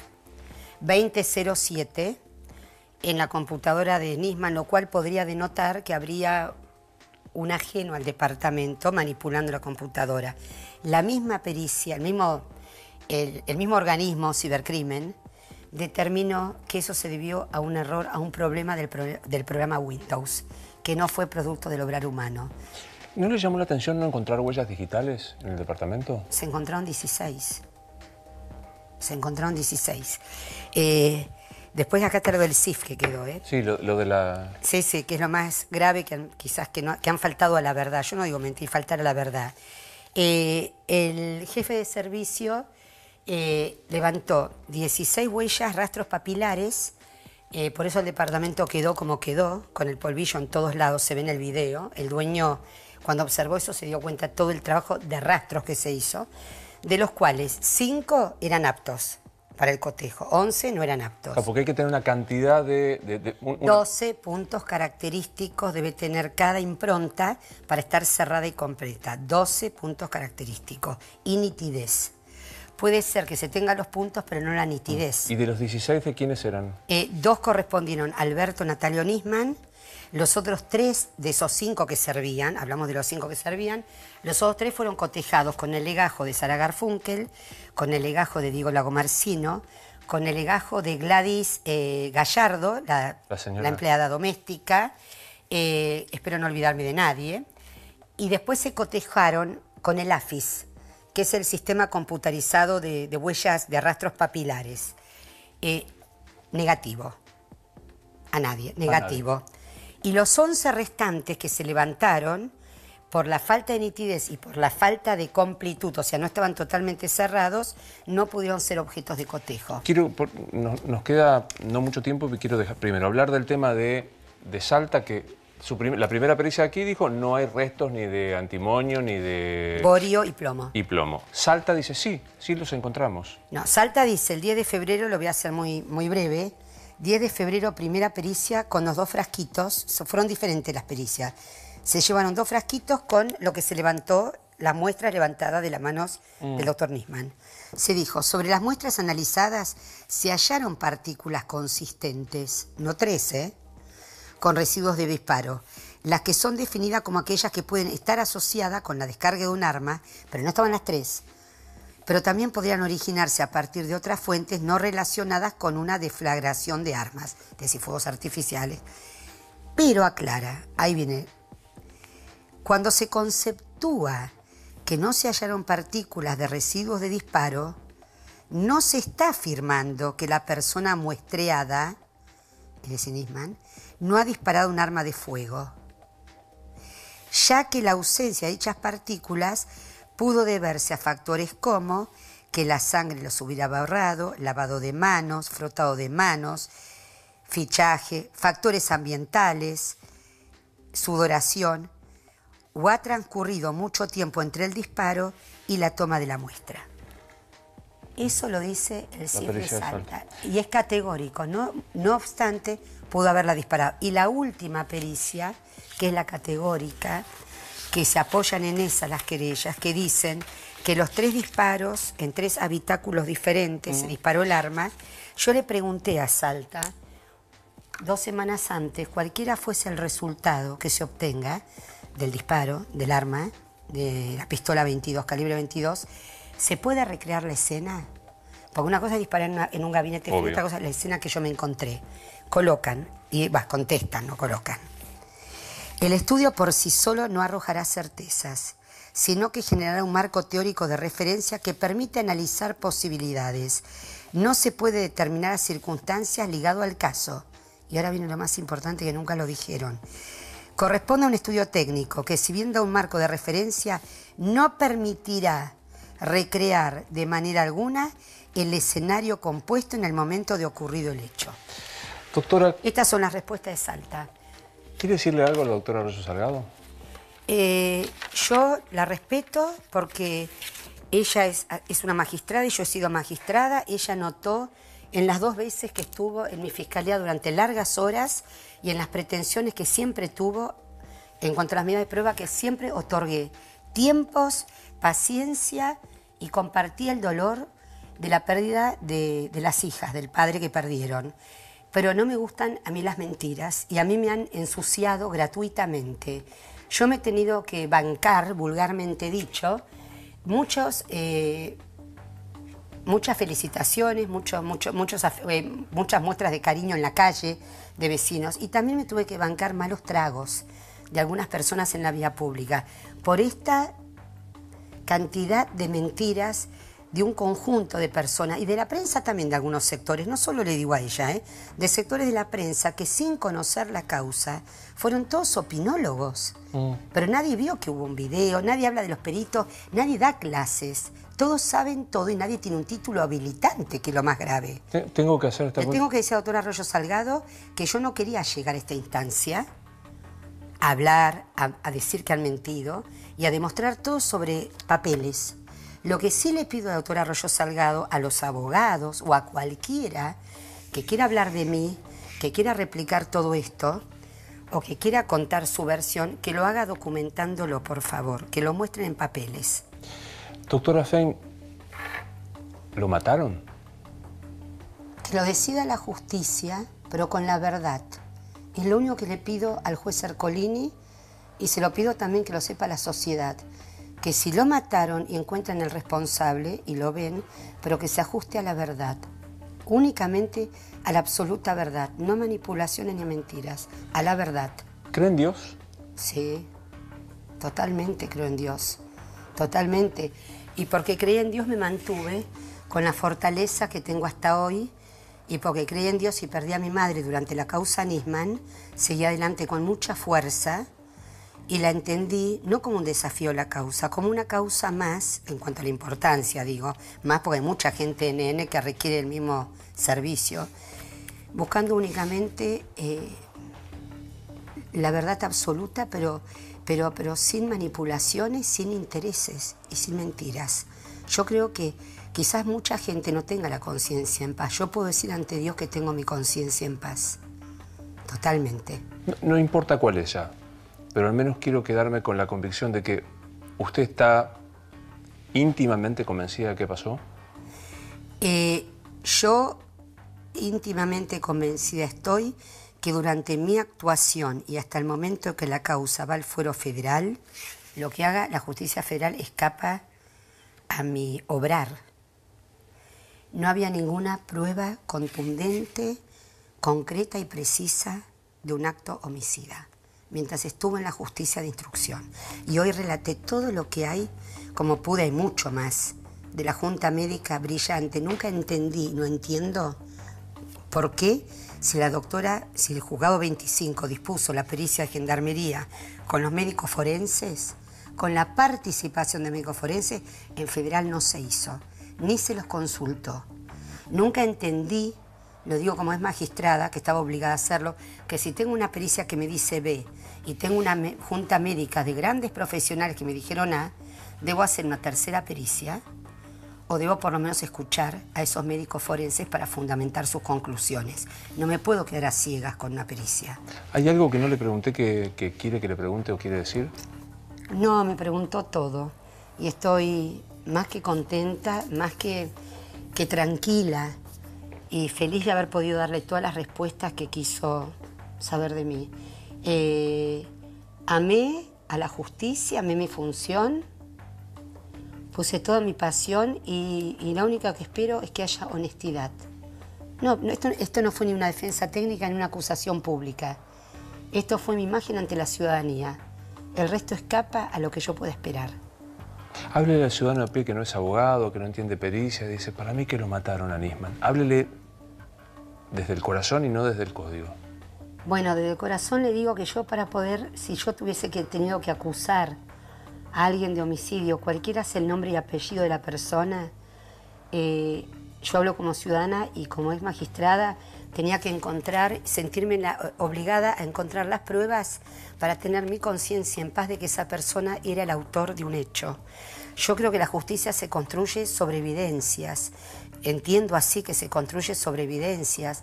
Speaker 2: 2007, en la computadora de Nisman, lo cual podría denotar que habría un ajeno al departamento manipulando la computadora. La misma pericia, el mismo organismo, cibercrimen, determinó que eso se debió a un error, a un problema del programa Windows, que no fue producto del obrar humano.
Speaker 1: ¿No le llamó la atención no encontrar huellas digitales en el departamento?
Speaker 2: Se encontraron 16. Se encontraron 16. Después acá está lo del CIF que quedó, ¿eh?
Speaker 1: Sí, lo de la...
Speaker 2: Sí, que es lo más grave, que han faltado a la verdad. Yo no digo mentir, faltar a la verdad. El jefe de servicio levantó 16 huellas, rastros papilares, por eso el departamento quedó como quedó, con el polvillo en todos lados, se ve en el video. El dueño, cuando observó eso, se dio cuenta de todo el trabajo de rastros que se hizo, de los cuales 5 eran aptos para el cotejo, 11 no eran aptos.
Speaker 1: Porque hay que tener una cantidad
Speaker 2: 12 puntos característicos debe tener cada impronta para estar cerrada y completa. 12 puntos característicos y nitidez. Puede ser que se tengan los puntos, pero no la nitidez.
Speaker 1: ¿Y de los 16 de quiénes eran?
Speaker 2: 2 correspondieron a Alberto Natalio Nisman. Los otros 3 de esos 5 que servían, hablamos de los 5 que servían, los otros 3 fueron cotejados con el legajo de Sara Garfunkel, con el legajo de Diego Lagomarcino, con el legajo de Gladys Gallardo, la empleada doméstica, espero no olvidarme de nadie, y después se cotejaron con el AFIS, que es el sistema computarizado de huellas de rastros papilares. Negativo. A nadie, negativo. Y los 11 restantes que se levantaron, por la falta de nitidez y por la falta de completud, o sea, no estaban totalmente cerrados, no pudieron ser objetos de cotejo.
Speaker 1: Nos queda no mucho tiempo, pero quiero dejar primero hablar del tema de Salta, que la primera pericia aquí dijo no hay restos ni de antimonio ni de...
Speaker 2: Borio y plomo.
Speaker 1: Y plomo. Salta dice sí los encontramos.
Speaker 2: No, Salta dice el 10 de febrero, lo voy a hacer muy breve, 10 de febrero, primera pericia con los 2 frasquitos, fueron diferentes las pericias. Se llevaron 2 frasquitos con lo que se levantó, las muestras levantadas de las manos del doctor Nisman. Se dijo, sobre las muestras analizadas se hallaron partículas consistentes, no 13, con residuos de disparo, las que son definidas como aquellas que pueden estar asociadas con la descarga de un arma, pero no estaban las 3. Pero también podrían originarse a partir de otras fuentes no relacionadas con una deflagración de armas, es decir, fuegos artificiales. Pero aclara, ahí viene, cuando se conceptúa que no se hallaron partículas de residuos de disparo, no se está afirmando que la persona muestreada Nisman, no ha disparado un arma de fuego, ya que la ausencia de dichas partículas pudo deberse a factores como que la sangre los hubiera borrado, lavado de manos, frotado de manos, fichaje, factores ambientales, sudoración, o ha transcurrido mucho tiempo entre el disparo y la toma de la muestra. Eso lo dice el CIEF Salta. Y es categórico, ¿no? No obstante, pudo haberla disparado. Y la última pericia, que es la categórica, que se apoyan en esa las querellas, que dicen que los 3 disparos, en 3 habitáculos diferentes, se disparó el arma. Yo le pregunté a Salta, 2 semanas antes, cualquiera fuese el resultado que se obtenga del disparo, del arma, de la pistola 22, calibre 22, ¿se puede recrear la escena? Porque una cosa es disparar en un gabinete, y otra cosa es la escena que yo me encontré. Colocan, contestan, no colocan. El estudio por sí solo no arrojará certezas, sino que generará un marco teórico de referencia que permite analizar posibilidades. No se puede determinar circunstancias ligado al caso. Y ahora viene lo más importante, que nunca lo dijeron. Corresponde a un estudio técnico que, si bien da un marco de referencia, no permitirá recrear de manera alguna el escenario compuesto en el momento de ocurrido el hecho.
Speaker 1: Doctora,
Speaker 2: estas son las respuestas de Salta.
Speaker 1: ¿Quiere decirle algo a la doctora Arroyo Salgado?
Speaker 2: Yo la respeto porque ella es una magistrada y yo he sido magistrada. Ella notó en las 2 veces que estuvo en mi fiscalía durante largas horas y en las pretensiones que siempre tuvo en cuanto a las medidas de prueba, que siempre otorgué tiempos, paciencia y compartí el dolor de la pérdida de las hijas, del padre que perdieron. Pero no me gustan a mí las mentiras y a mí me han ensuciado gratuitamente. Yo me he tenido que bancar, vulgarmente dicho, muchas felicitaciones, muchas muestras de cariño en la calle de vecinos, y también me tuve que bancar malos tragos de algunas personas en la vía pública por esta cantidad de mentiras de un conjunto de personas y de la prensa también, de algunos sectores, no solo le digo a ella, de sectores de la prensa que sin conocer la causa fueron todos opinólogos. Pero nadie vio que hubo un video, nadie habla de los peritos, nadie da clases. Todos saben todo y nadie tiene un título habilitante, que es lo más grave.
Speaker 1: Tengo que hacer esta...
Speaker 2: Le tengo que decir a la doctora Arroyo Salgado que yo no quería llegar a esta instancia, a hablar, a decir que han mentido y a demostrar todo sobre papeles. Lo que sí le pido a la doctora Arroyo Salgado, a los abogados o a cualquiera que quiera hablar de mí, que quiera replicar todo esto o que quiera contar su versión, que lo haga documentándolo, por favor, que lo muestren en papeles.
Speaker 1: Doctora Fein, ¿lo mataron?
Speaker 2: Que lo decida la justicia, pero con la verdad. Es lo único que le pido al juez Ercolini y se lo pido también que lo sepa la sociedad. Que si lo mataron y encuentran el responsable y lo ven, pero que se ajuste a la verdad. Únicamente a la absoluta verdad, no manipulaciones ni mentiras, a la verdad.
Speaker 1: ¿Cree en Dios?
Speaker 2: Sí, totalmente creo en Dios, totalmente. Y porque creí en Dios me mantuve con la fortaleza que tengo hasta hoy, y porque creí en Dios y perdí a mi madre durante la causa Nisman, seguí adelante con mucha fuerza y la entendí no como un desafío a la causa, como una causa más, en cuanto a la importancia, digo, más porque hay mucha gente en N que requiere el mismo servicio, buscando únicamente la verdad absoluta, pero sin manipulaciones, sin intereses y sin mentiras. Yo creo que quizás mucha gente no tenga la conciencia en paz. Yo puedo decir ante Dios que tengo mi conciencia en paz, totalmente.
Speaker 1: No importa cuál es ya, pero al menos quiero quedarme con la convicción de que usted está íntimamente convencida de qué pasó.
Speaker 2: Yo íntimamente convencida estoy que durante mi actuación y hasta el momento que la causa va al fuero federal, lo que haga la justicia federal escapa a mi obrar. No había ninguna prueba contundente, concreta y precisa de un acto homicida, mientras estuvo en la justicia de instrucción. Y hoy relaté todo lo que hay, como pude, y mucho más, de la Junta Médica brillante. Nunca entendí, no entiendo por qué Si el juzgado 25 dispuso la pericia de gendarmería con los médicos forenses, con la participación de médicos forenses, en federal no se hizo, ni se los consultó. Nunca entendí, lo digo como es magistrada, que estaba obligada a hacerlo, que si tengo una pericia que me dice B y tengo una junta médica de grandes profesionales que me dijeron A, ¿debo hacer una tercera pericia? ¿O debo por lo menos escuchar a esos médicos forenses para fundamentar sus conclusiones? No me puedo quedar a ciegas con una pericia.
Speaker 1: ¿Hay algo que no le pregunté que quiere que le pregunte o quiere decir?
Speaker 2: No, me preguntó todo. Y estoy más que contenta, más que tranquila y feliz de haber podido darle todas las respuestas que quiso saber de mí. Amé a la justicia, amé mi función, puse toda mi pasión y la única que espero es que haya honestidad. No, esto no fue ni una defensa técnica ni una acusación pública. Esto fue mi imagen ante la ciudadanía. El resto escapa a lo que yo pueda esperar.
Speaker 1: Háblele al ciudadano a pie que no es abogado, que no entiende pericia, dice, para mí que lo mataron a Nisman. Háblele desde el corazón y no desde el código.
Speaker 2: Bueno, desde el corazón le digo que yo para poder, si yo tuviese tenido que acusar a alguien de homicidio, cualquiera sea el nombre y apellido de la persona, yo hablo como ciudadana y como ex magistrada, tenía que sentirme obligada a encontrar las pruebas para tener mi conciencia en paz de que esa persona era el autor de un hecho. Yo creo que la justicia se construye sobre evidencias. Entiendo así que se construye sobre evidencias.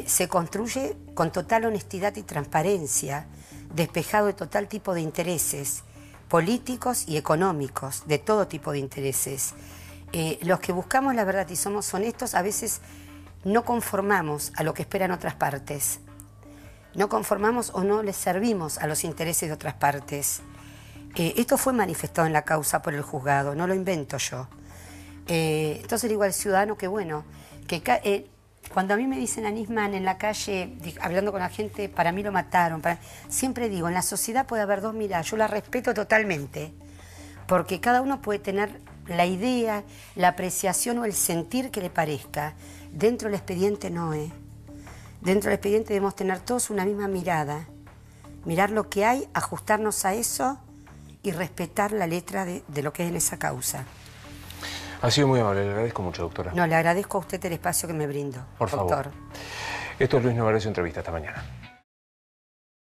Speaker 2: Se construye con total honestidad y transparencia, despejado de total tipo de intereses, políticos y económicos, de todo tipo de intereses. Los que buscamos la verdad y somos honestos, a veces no conformamos a lo que esperan otras partes. No conformamos o no les servimos a los intereses de otras partes. Esto fue manifestado en la causa por el juzgado, no lo invento yo. Entonces digo al ciudadano que bueno, que cuando a mí me dicen a Nisman en la calle, hablando con la gente, para mí lo mataron, siempre digo, en la sociedad puede haber dos miradas, yo la respeto totalmente, porque cada uno puede tener la idea, la apreciación o el sentir que le parezca. Dentro del expediente no es. Dentro del expediente debemos tener todos una misma mirada. Mirar lo que hay, ajustarnos a eso y respetar la letra de lo que es en esa causa.
Speaker 1: Ha sido muy amable, le agradezco mucho, doctora.
Speaker 2: No, le agradezco a usted el espacio que me brindó.
Speaker 1: Por favor.
Speaker 2: Doctor.
Speaker 1: Esto es Luis Novarecio Entrevista. Hasta mañana.